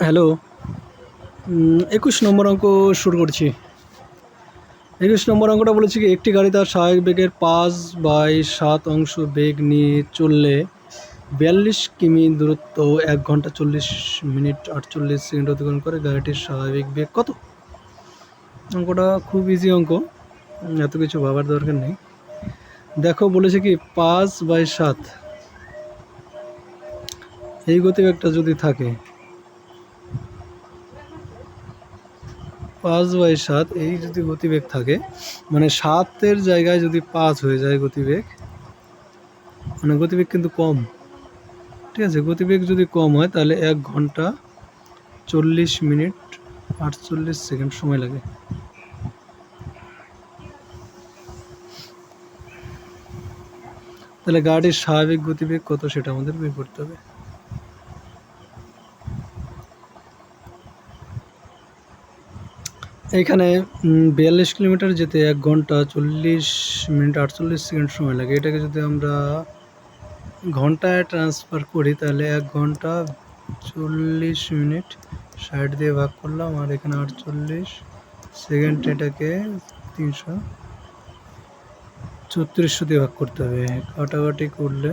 Hello. ২১ নম্বর অঙ্ক শুরু করছি। ২১ নম্বর অঙ্কটা বলেছে কি, একটি গাড়ি তার স্বাভাবিক বেগের ৫/৭ অংশ বেগ নিয়ে চললে ৪২ কিমি দূরত্ব ১ ঘন্টা ৪০ মিনিট ৪৮ সেকেন্ড অতিক্রম করে। গাড়িটির স্বাভাবিক বেগ কত? অঙ্কটা খুব ইজি অঙ্ক, এত কিছু ভাবার দরকার নেই। দেখো বলেছে কি ৫/৭ এই গতিবেগটা যদি থাকে, ৫/৭ এই যদি গতিবেগ থাকে, মানে ৭-এর জায়গায় যদি ৫ হয়ে যায় গতিবেগ, মানে গতিবেগ কিন্তু কম, ঠিক আছে। গতিবেগ যদি কম হয় তাহলে ১ ঘন্টা ৪০ মিনিট ৪৮ সেকেন্ড সময় লাগে। তাহলে গাড়ির স্বাভাবিক গতিবেগ কত সেটা আমাদের বের করতে হবে। এইখানে ৪২ কিলোমিটার যেতে ১ ঘন্টা ৪০ মিনিট ৪৮ সেকেন্ড সময় লাগে। এটাকে যদি আমরা ঘন্টায় ট্রান্সফার করি তাহলে ১ ঘন্টা ৪০ মিনিট ৬০ দিয়ে ভাগ করলাম, আর এখানে ৪৮ সেকেন্ড, এটাকে ৩৩৪ দিয়ে ভাগ করতে হবে। কাটাকাটি করলে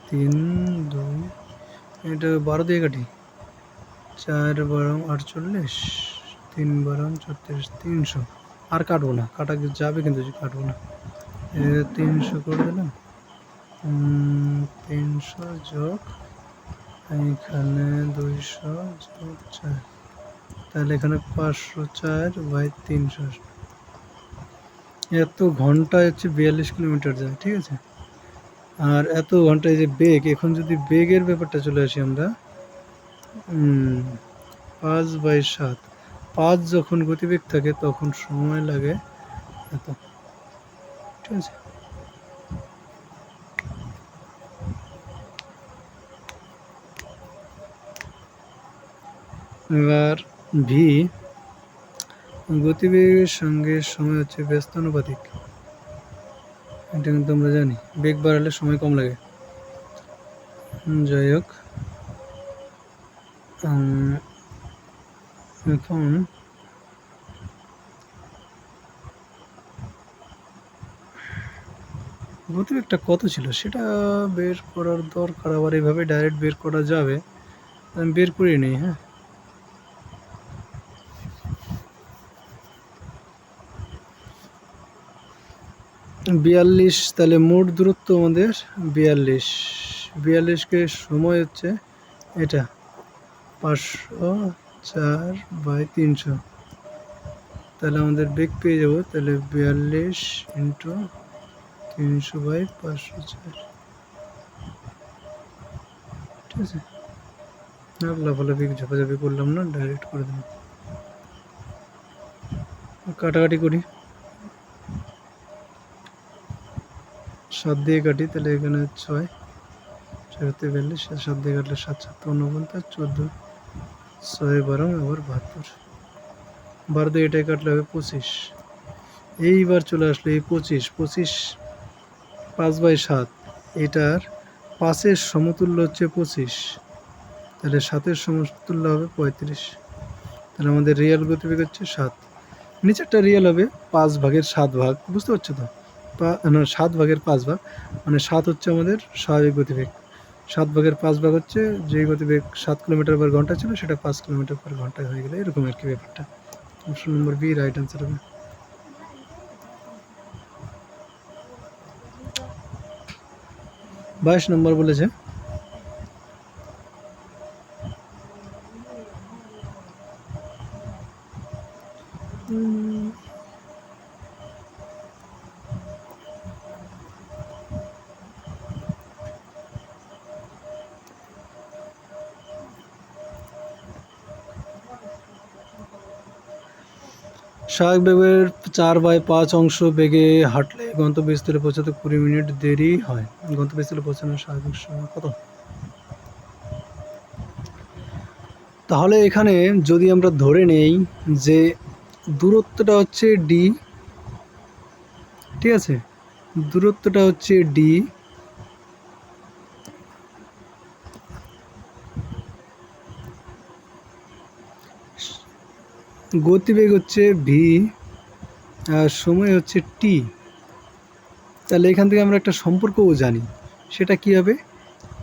৩ ২, এটা ১২ দিয়ে কাটি, ৪ বারং ৪৮, ৩ বারং ৩৪, ৩০০। আর কাটবো না, কাটা যাবে কিন্তু কাটবো না। ৩০০ করে দিলাম, ৩০০ যোগ এইখানে ২০০ যোগ ৪, তাহলে এখানে ৫০৪/৩০০। এত ঘন্টায় হচ্ছে ৪২ কিলোমিটার যায়, ঠিক আছে। আর এত ঘন্টায় যে বেগ, এখন যদি বেগের ব্যাপারটা চলে আসি আমরা, ৫/৭, ৫ যখন গতিবেগ থাকে তখন সময় লাগে এত, ঠিক আছে। এবার ভি, গতিবেগের সঙ্গে সময় হচ্ছে ব্যস্তানুপাতিক, এটা কিন্তু আমরা জানি। বেগ বাড়ালে সময় কম লাগে। যাই হোক, এখন গতিবেগটা কত ছিল সেটা বের করার দরকার। আবার এইভাবে ডাইরেক্ট বের করা যাবে, আমি বের করে নিই। হ্যাঁ, বিয়াল্লিশ, তাহলে মোট দূরত্ব আমাদের ৪২। ৪২কে সময় হচ্ছে এটা ৫০৪/৩০০, তাহলে আমাদের বেগ পেয়ে যাব। তাহলে ৪২ ইন্টু ৩০০/৫০৪, ঠিক আছে। লাফালাফি ঝাপাঝাপি করলাম না, ডাইরেক্ট করে দিলাম। কাটাকাটি করি, ৭ দিয়ে কাটি, তাহলে এখানে ৬, ৪৪, ৭ দিয়ে কাটলে ৭ ৭ ৪৯, ১৪, ৬ বারং আবার ৭২, ১২ দিয়ে এটাই কাটলে হবে ২৫। এইবার চলে আসলো এই ২৫, ৫/৭, এটার ৫-এর সমতুল্য হচ্ছে ২৫, তাহলে ৭-এর সমতুল্য হবে ৩৫। তাহলে আমাদের রিয়েল গতিবেগ হচ্ছে ৭। নিচেরটা রিয়েল হবে ৫/৭ বুঝতে পারছো তো? ৭/৫, মানে ৭ হচ্ছে আমাদের স্বাভাবিক গতিবেগ, ৭/৫ হচ্ছে যে গতিবেগ ৭ কিলোমিটার/ঘন্টা ছিল সেটা ৫ কিলোমিটার/ঘন্টায় হয়ে গেলে, এরকম আর কি ব্যাপারটা। Option number B right answer হবে। ২২ নম্বর বলেছে, স্বাভাবিক বেগের 4/5 অংশ বেগে হাঁটলে গন্তব্যস্থলে পৌঁছাতে ২০ মিনিট দেরি হয়। গন্তব্যস্থলে পৌঁছানোর স্বাভাবিক সময় কত? তাহলে এখানে যদি আমরা ধরে নেই যে দূরত্বটা হচ্ছে ডি, ঠিক আছে, দূরত্বটা হচ্ছে ডি, গতিবেগ হচ্ছে ভি আর সময় হচ্ছে টি। তাহলে এখান থেকে আমরা একটা সম্পর্কও জানি, সেটা কি হবে?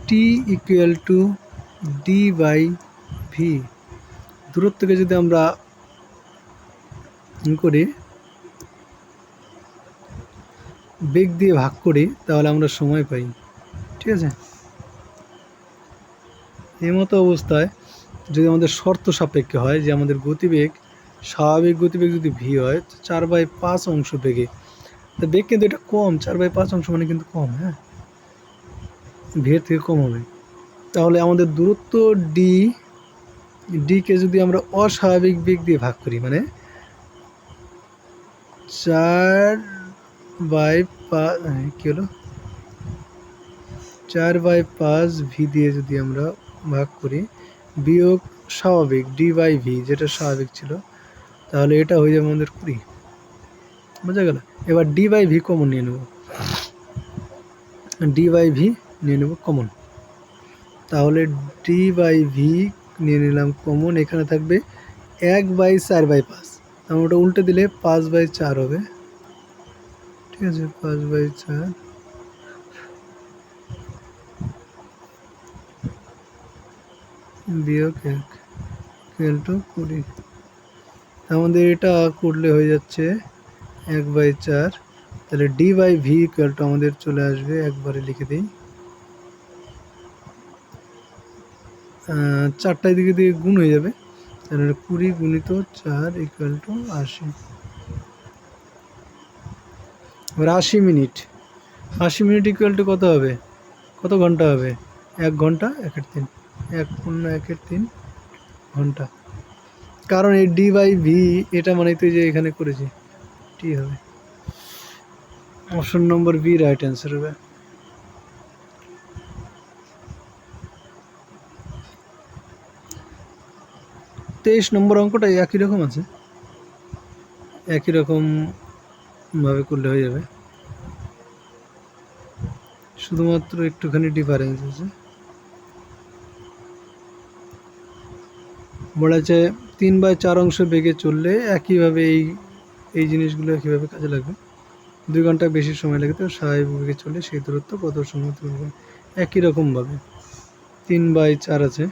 T equal to D by V. দূরত্বকে যদি আমরা করি, বেগ দিয়ে ভাগ করি, তাহলে আমরা সময় পাই। ঠিক আছে, এই মতো অবস্থায় যদি আমাদের শর্ত সাপেক্ষে হয় যে আমাদের গতিবেগ, স্বাভাবিক গতিবেগ যদি ভি হয় 4/5 অংশ বেগে, তো বেগ কিন্তু এটা কম, 4/5 অংশ মানে কিন্তু কম, হ্যাঁ, ভি এর থেকে কম হবে। তাহলে আমাদের দূরত্ব ডিকে যদি আমরা অস্বাভাবিক বেগ দিয়ে ভাগ করি, মানে 4/5 কি হলো, 4/5 ভি দিয়ে যদি আমরা ভাগ করি বিয়োগ স্বাভাবিক ডি বাই ভি, যেটা স্বাভাবিক ছিল, তাহলে এটা হয়ে যাবে আমাদের 20। বোঝা গেল? এবার ডি বাই ভি কমন নিয়ে নেব, ডি বাই ভি নিয়ে নেব কমন। তাহলে ডি বাই ভি নিয়ে নিলাম কমন, এখানে থাকবে 1/4/5, তাহলে ওটা উল্টে দিলে 5/4 হবে। ঠিক আছে, 5/4 বিয়োগ 1 ইকুয়াল টু 20। আমাদের এটা করলে হয়ে যাচ্ছে 1/4। তাহলে D by V equal to আমাদের চলে আসবে, একবারে লিখে দিই, 4টায় দিকে দিয়ে গুণ হয়ে যাবে, তাহলে 20 গুণিত 4 ইকুয়াল টু 80। এবার 80 মিনিট, 80 মিনিট ইকুয়াল টু কত হবে, কত ঘন্টা হবে? 1 ঘন্টা 1/3, 1/1/3 ঘন্টা। কারণ এই ডি বাই ভি এটা মানে তো যে এখানে করেছি টি হবে। Option number B right answer হবে। 23 নম্বর অঙ্কটা একই রকম আছে, একই রকম ভাবে করলে হয়ে যাবে, শুধুমাত্র একটুখানি ডিফারেন্স আছে। বলা আছে 3/4 অংশ বেগে চললে একইভাবে এই জিনিসগুলো একইভাবে কাজে লাগবে। 2 ঘন্টা বেশি সময় লাগে, তো স্বাভাবিক বেগে চললে সেই দূরত্ব কত সময় তুলবে? একই রকমভাবে 3/4 আছে,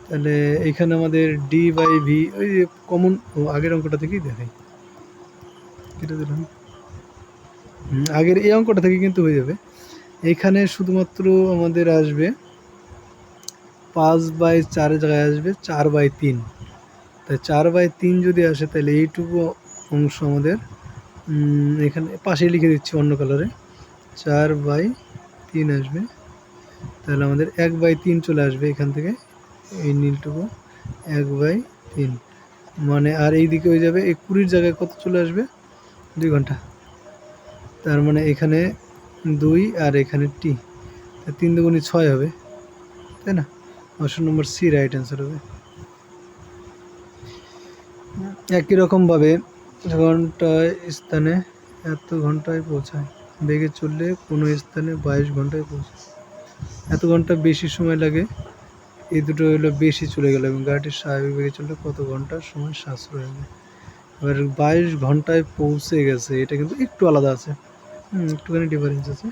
তাহলে এখানে আমাদের ডি বাই ভি ওই কমন আগের অঙ্কটা থেকেই দেখাই, কেটে দিলাম। আগের এই অঙ্কটা থেকে কিন্তু হয়ে যাবে। এখানে শুধুমাত্র আমাদের আসবে 5/4 জায়গায় আসবে 4/3। তাই 4/3 যদি আসে, তাহলে এইটুকু অংশ আমাদের এখানে পাশেই লিখে দিচ্ছি অন্য কালারে, 4/3 আসবে। তাহলে আমাদের 1/3 চলে আসবে এখান থেকে, এই নীলটুকু 1/3 মানে, আর এই দিকে হয়ে যাবে এই 20 জায়গায় কত চলে আসবে, 2 ঘন্টা। তার মানে এখানে 2 আর এখানে টি, 3 দুগুণে 6 হবে, তাই না? Option number C right answer হবে। একই রকমভাবে ঘন্টায় স্থানে এত ঘন্টায় পৌঁছায়, বেগে চললে কোনো স্থানে 22 ঘন্টায় পৌঁছায়। এত ঘন্টা বেশি সময় লাগে, এই দুটো হলো বেশি চলে গেল, এবং গাড়িটির স্বাভাবিক বেগে চললে কত ঘন্টার সময় সাশ্রয় হবে। এবার 22 ঘন্টায় পৌঁছে গেছে, এটা কিন্তু একটু আলাদা আছে, একটুখানি ডিফারেন্স আছে।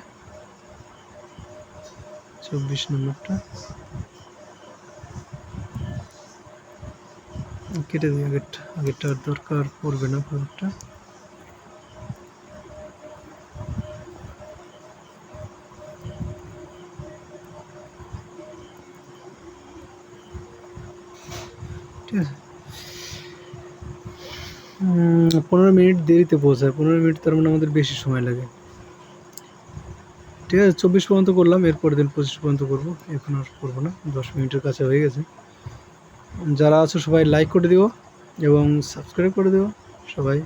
24 নম্বরটা কেটে দিই, আগেরটা দরকার পড়বে না পরেরটা। ঠিক আছে, 15 মিনিট দেরিতে পৌঁছায়, 15 মিনিট তার মানে আমাদের বেশি সময় লাগে। ঠিক আছে, 24 পর্যন্ত করলাম, এরপরের দিন 25 পর্যন্ত করবো, এখন আর করবো না, 10 মিনিটের কাছে হয়ে গেছে। যারা আছো সবাই লাইক করে দিও এবং সাবস্ক্রাইব করে দিও সবাই।